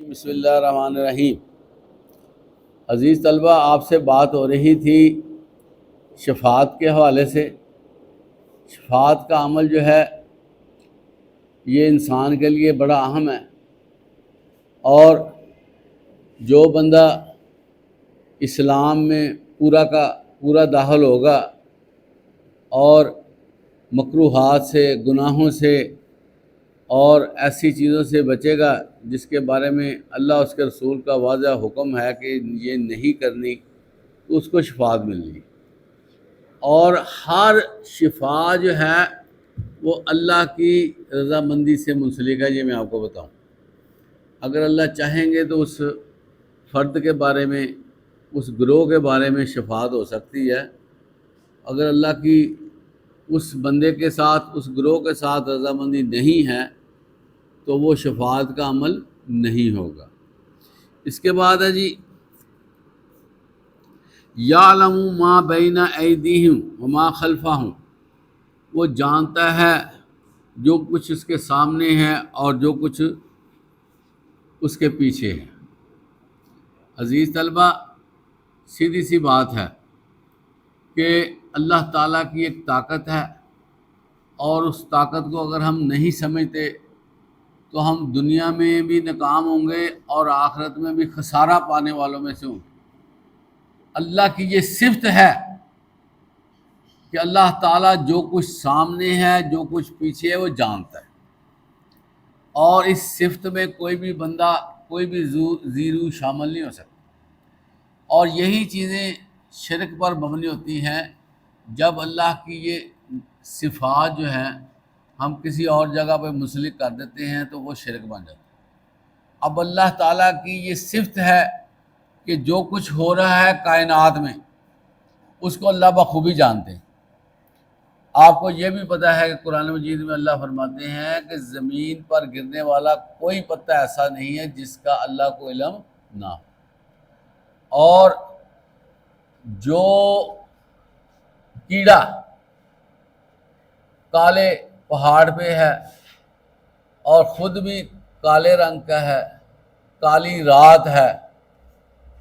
بسم اللہ الرحمن الرحیم۔ عزیز طلبہ، آپ سے بات ہو رہی تھی شفاعت کے حوالے سے۔ شفاعت کا عمل جو ہے یہ انسان کے لیے بڑا اہم ہے، اور جو بندہ اسلام میں پورا کا پورا داخل ہوگا اور مکروہات سے، گناہوں سے اور ایسی چیزوں سے بچے گا جس کے بارے میں اللہ اس کے رسول کا واضح حکم ہے کہ یہ نہیں کرنی، تو اس کو شفاعت ملے گی۔ اور ہر شفاء جو ہے وہ اللہ کی رضامندی سے منسلک ہے، یہ میں آپ کو بتاؤں۔ اگر اللہ چاہیں گے تو اس فرد کے بارے میں، اس گروہ کے بارے میں شفاعت ہو سکتی ہے۔ اگر اللہ کی اس بندے کے ساتھ، اس گروہ کے ساتھ رضامندی نہیں ہے تو وہ شفاعت کا عمل نہیں ہوگا۔ اس کے بعد ہے جی یعلم ما بین ایدیہم وما خلفہم، وہ جانتا ہے جو کچھ اس کے سامنے ہے اور جو کچھ اس کے پیچھے ہے۔ عزیز طلبہ، سیدھی سی بات ہے کہ اللہ تعالیٰ کی ایک طاقت ہے، اور اس طاقت کو اگر ہم نہیں سمجھتے تو ہم دنیا میں بھی ناکام ہوں گے اور آخرت میں بھی خسارہ پانے والوں میں سے ہوں گے۔ اللہ کی یہ صفت ہے کہ اللہ تعالیٰ جو کچھ سامنے ہے، جو کچھ پیچھے ہے، وہ جانتا ہے، اور اس صفت میں کوئی بھی بندہ، کوئی بھی زیرو شامل نہیں ہو سکتا۔ اور یہی چیزیں شرک پر مبنی ہوتی ہیں۔ جب اللہ کی یہ صفات جو ہیں ہم کسی اور جگہ پہ منسلک کر دیتے ہیں تو وہ شرک بن جاتا ہے۔ اب اللہ تعالیٰ کی یہ صفت ہے کہ جو کچھ ہو رہا ہے کائنات میں اس کو اللہ بخوبی جانتے ہیں۔ آپ کو یہ بھی پتہ ہے کہ قرآن مجید میں اللہ فرماتے ہیں کہ زمین پر گرنے والا کوئی پتہ ایسا نہیں ہے جس کا اللہ کو علم نہ ہو، اور جو کیڑا کالے پہاڑ پہ ہے اور خود بھی کالے رنگ کا ہے، کالی رات ہے،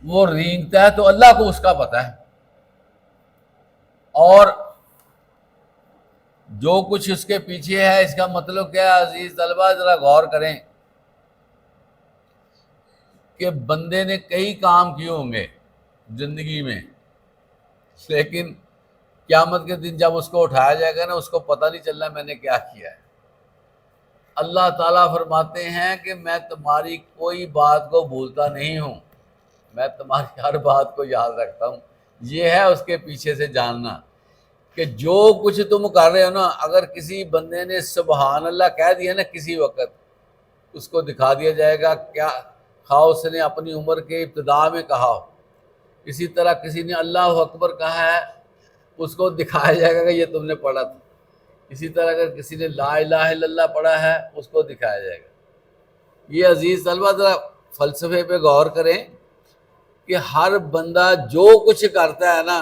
وہ رینگتا ہے تو اللہ کو اس کا پتہ ہے۔ اور جو کچھ اس کے پیچھے ہے، اس کا مطلب کیا ہے؟ عزیز طلبہ ذرا غور کریں کہ بندے نے کئی کام کیے ہوں گے زندگی میں، لیکن قیامت کے دن جب اس کو اٹھایا جائے گا نا، اس کو پتہ نہیں چلنا میں نے کیا کیا ہے۔ اللہ تعالیٰ فرماتے ہیں کہ میں تمہاری کوئی بات کو بھولتا نہیں ہوں، میں تمہاری ہر بات کو یاد رکھتا ہوں۔ یہ ہے اس کے پیچھے سے جاننا کہ جو کچھ تم کر رہے ہو نا، اگر کسی بندے نے سبحان اللہ کہہ دیا نا کسی وقت، اس کو دکھا دیا جائے گا، کیا خواہ اس نے اپنی عمر کے ابتدا میں کہا ہو۔ اسی طرح کسی نے اللہ اکبر کہا ہے، اس کو دکھایا جائے گا کہ یہ تم نے پڑھا تھا۔ اسی طرح اگر کسی نے لا الہ الا اللہ پڑھا ہے، اس کو دکھایا جائے گا۔ یہ عزیز طلبہ ذرا فلسفے پہ غور کریں کہ ہر بندہ جو کچھ کرتا ہے نا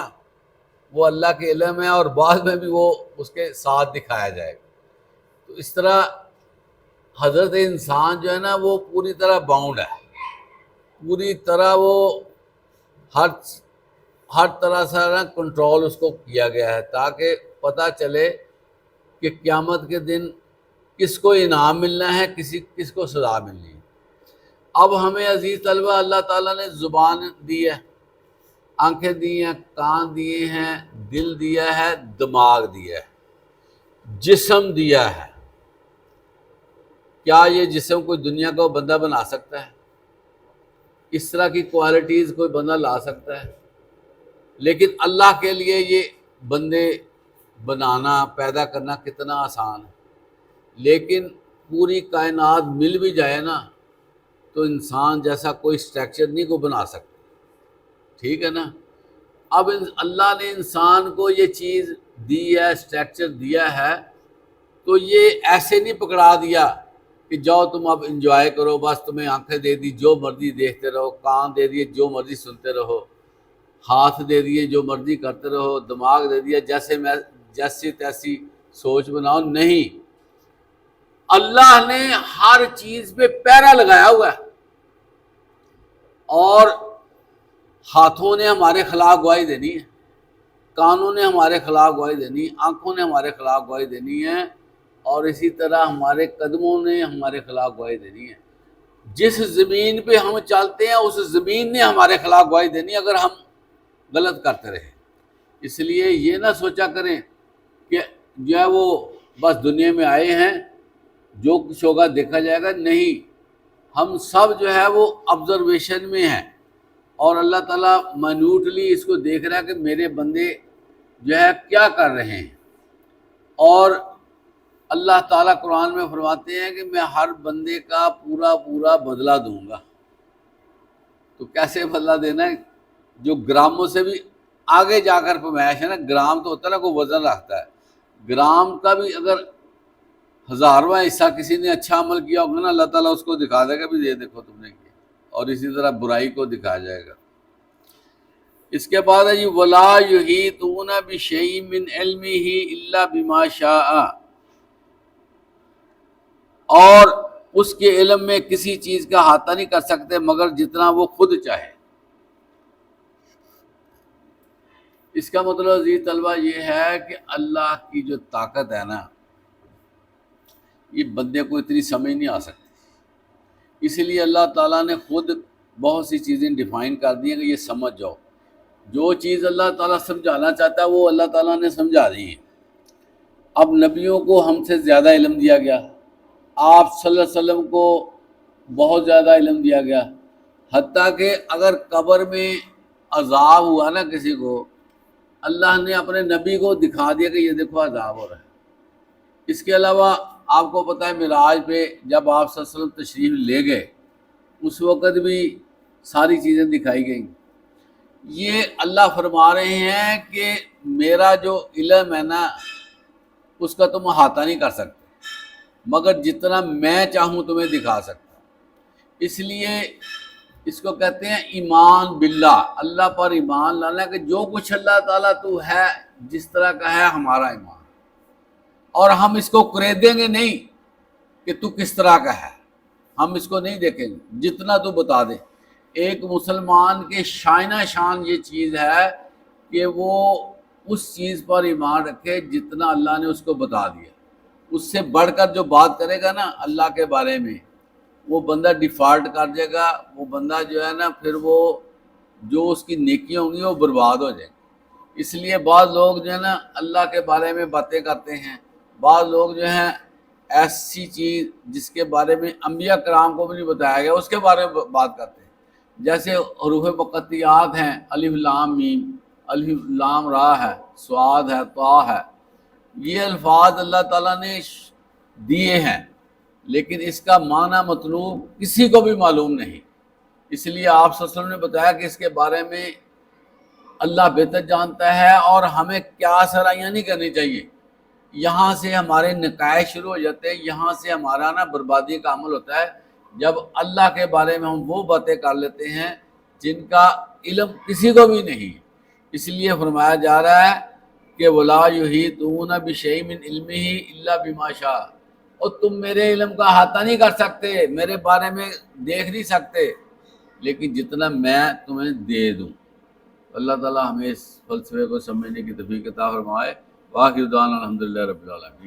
وہ اللہ کے علم ہے، اور بعد میں بھی وہ اس کے ساتھ دکھایا جائے گا۔ تو اس طرح حضرت انسان جو ہے نا وہ پوری طرح باؤنڈ ہے، پوری طرح وہ ہر طرح سے نا کنٹرول اس کو کیا گیا ہے، تاکہ پتہ چلے کہ قیامت کے دن کس کو انعام ملنا ہے، کس کو سزا ملنی ہے۔ اب ہمیں عزیز طلبہ اللہ تعالیٰ نے زبان دی ہے، آنکھیں دی ہیں، کان دیے ہیں، دل دیا ہے، دماغ دیا ہے، جسم دیا ہے۔ کیا یہ جسم کوئی دنیا کو بندہ بنا سکتا ہے؟ اس طرح کی کوالٹیز کوئی بندہ لا سکتا ہے؟ لیکن اللہ کے لیے یہ بندے بنانا، پیدا کرنا کتنا آسان ہے۔ لیکن پوری کائنات مل بھی جائے نا تو انسان جیسا کوئی اسٹرکچر نہیں کو بنا سکتا، ٹھیک ہے نا۔ اب اللہ نے انسان کو یہ چیز دی ہے، اسٹرکچر دیا ہے، تو یہ ایسے نہیں پکڑا دیا کہ جاؤ تم اب انجوائے کرو، بس تمہیں آنکھیں دے دی جو مرضی دیکھتے رہو، کان دے دیے جو مرضی سنتے رہو، ہاتھ دے دیے جو مرضی کرتے رہو، دماغ دے دیا جیسی تیسی سوچ بناؤ۔ نہیں، اللہ نے ہر چیز پہ پیرا لگایا ہوا ہے۔ اور ہاتھوں نے ہمارے خلاف گواہی دینی ہے، کانوں نے ہمارے خلاف گواہی دینی ہے، آنکھوں نے ہمارے خلاف گواہی دینی ہے، اور اسی طرح ہمارے قدموں نے ہمارے خلاف گواہی دینی ہے۔ جس زمین پہ ہم چلتے ہیں اس زمین نے ہمارے خلاف گواہی دینی ہے اگر ہم غلط کرتے رہے۔ اس لیے یہ نہ سوچا کریں کہ جو ہے وہ بس دنیا میں آئے ہیں، جو کچھ ہوگا دیکھا جائے گا، نہیں، ہم سب جو ہے وہ آبزرویشن میں ہیں، اور اللہ تعالیٰ مائنوٹلی اس کو دیکھ رہا ہے کہ میرے بندے جو ہے کیا کر رہے ہیں۔ اور اللہ تعالیٰ قرآن میں فرماتے ہیں کہ میں ہر بندے کا پورا پورا بدلہ دوں گا۔ تو کیسے بدلہ دینا ہے؟ جو گراموں سے بھی آگے جا کر فرمائش ہے نا، گرام تو ہوتا ہے نا، کوئی وزن رکھتا ہے، گرام کا بھی اگر 1000واں حصہ کسی نے اچھا عمل کیا ہوگا نا، اللہ تعالیٰ اس کو دکھا دے گا بھی یہ دیکھو تم نے کیا، اور اسی طرح برائی کو دکھایا جائے گا۔ اس کے بعد ہے جی وَلَا يُحِيطُونَ بِشَيْءٍ مِّنْ عِلْمِهِ إِلَّا بِمَا شَاءَ، اور اس کے علم میں کسی چیز کا احاطہ نہیں کر سکتے مگر جتنا وہ خود چاہے۔ اس کا مطلب عزیز طلبہ یہ ہے کہ اللہ کی جو طاقت ہے نا، یہ بندے کو اتنی سمجھ نہیں آ سکتی، اسی لیے اللہ تعالیٰ نے خود بہت سی چیزیں ڈیفائن کر دی ہیں کہ یہ سمجھ جاؤ۔ جو چیز اللہ تعالیٰ سمجھانا چاہتا ہے وہ اللہ تعالیٰ نے سمجھا دی ہے۔ اب نبیوں کو ہم سے زیادہ علم دیا گیا، آپ صلی اللہ علیہ وسلم کو بہت زیادہ علم دیا گیا، حتیٰ کہ اگر قبر میں عذاب ہوا نا کسی کو، اللہ نے اپنے نبی کو دکھا دیا کہ یہ دیکھو عذاب ہو رہا ہے۔ اس کے علاوہ آپ کو پتہ ہے معراج پہ جب آپ صلی اللہ علیہ وسلم تشریف لے گئے، اس وقت بھی ساری چیزیں دکھائی گئیں۔ یہ اللہ فرما رہے ہیں کہ میرا جو علم ہے نا اس کا تم احاطہ نہیں کر سکتے مگر جتنا میں چاہوں تمہیں دکھا سکتا ہوں۔ اس لیے اس کو کہتے ہیں ایمان باللہ، اللہ پر ایمان لانا کہ جو کچھ اللہ تعالیٰ تو ہے جس طرح کا ہے ہمارا ایمان، اور ہم اس کو خریدیں گے نہیں کہ تو کس طرح کا ہے، ہم اس کو نہیں دیکھیں گے، جتنا تو بتا دے۔ ایک مسلمان کے شائنہ شان یہ چیز ہے کہ وہ اس چیز پر ایمان رکھے جتنا اللہ نے اس کو بتا دیا۔ اس سے بڑھ کر جو بات کرے گا نا اللہ کے بارے میں، وہ بندہ ڈیفالٹ کر جائے گا، وہ بندہ جو ہے نا پھر وہ جو اس کی نیکیاں ہوں گی وہ برباد ہو جائیں گی۔ اس لیے بعض لوگ جو ہے نا اللہ کے بارے میں باتیں کرتے ہیں، بعض لوگ جو ہیں ایسی چیز جس کے بارے میں انبیاء کرام کو بھی نہیں بتایا گیا اس کے بارے میں بات کرتے ہیں، جیسے حروف مقطعات ہیں، الف لام میم، الف لام را ہے، صاد ہے، طا ہے، یہ الفاظ اللہ تعالیٰ نے دیے ہیں لیکن اس کا معنی مطلوب کسی کو بھی معلوم نہیں۔ اس لیے آپ صلی اللہ علیہ وسلم نے بتایا کہ اس کے بارے میں اللہ بہتر جانتا ہے، اور ہمیں کیا سرائیاں نہیں کرنی چاہیے۔ یہاں سے ہمارے نقائص شروع ہو جاتے ہیں، یہاں سے ہمارا نا بربادی کا عمل ہوتا ہے جب اللہ کے بارے میں ہم وہ باتیں کر لیتے ہیں جن کا علم کسی کو بھی نہیں۔ اس لیے فرمایا جا رہا ہے کہ وَلَا يُحِيطُونَ بِشَيْءٍ مِّنْ عِلْمِهِ إِلَّا بِمَا شَاءَ، اور تم میرے علم کا احاطہ نہیں کر سکتے، میرے بارے میں دیکھ نہیں سکتے، لیکن جتنا میں تمہیں دے دوں۔ اللہ تعالیٰ ہمیں اس فلسفے کو سمجھنے کی توفیق عطا فرمائے۔ وآخر دعوانا الحمدللہ رب العالمین۔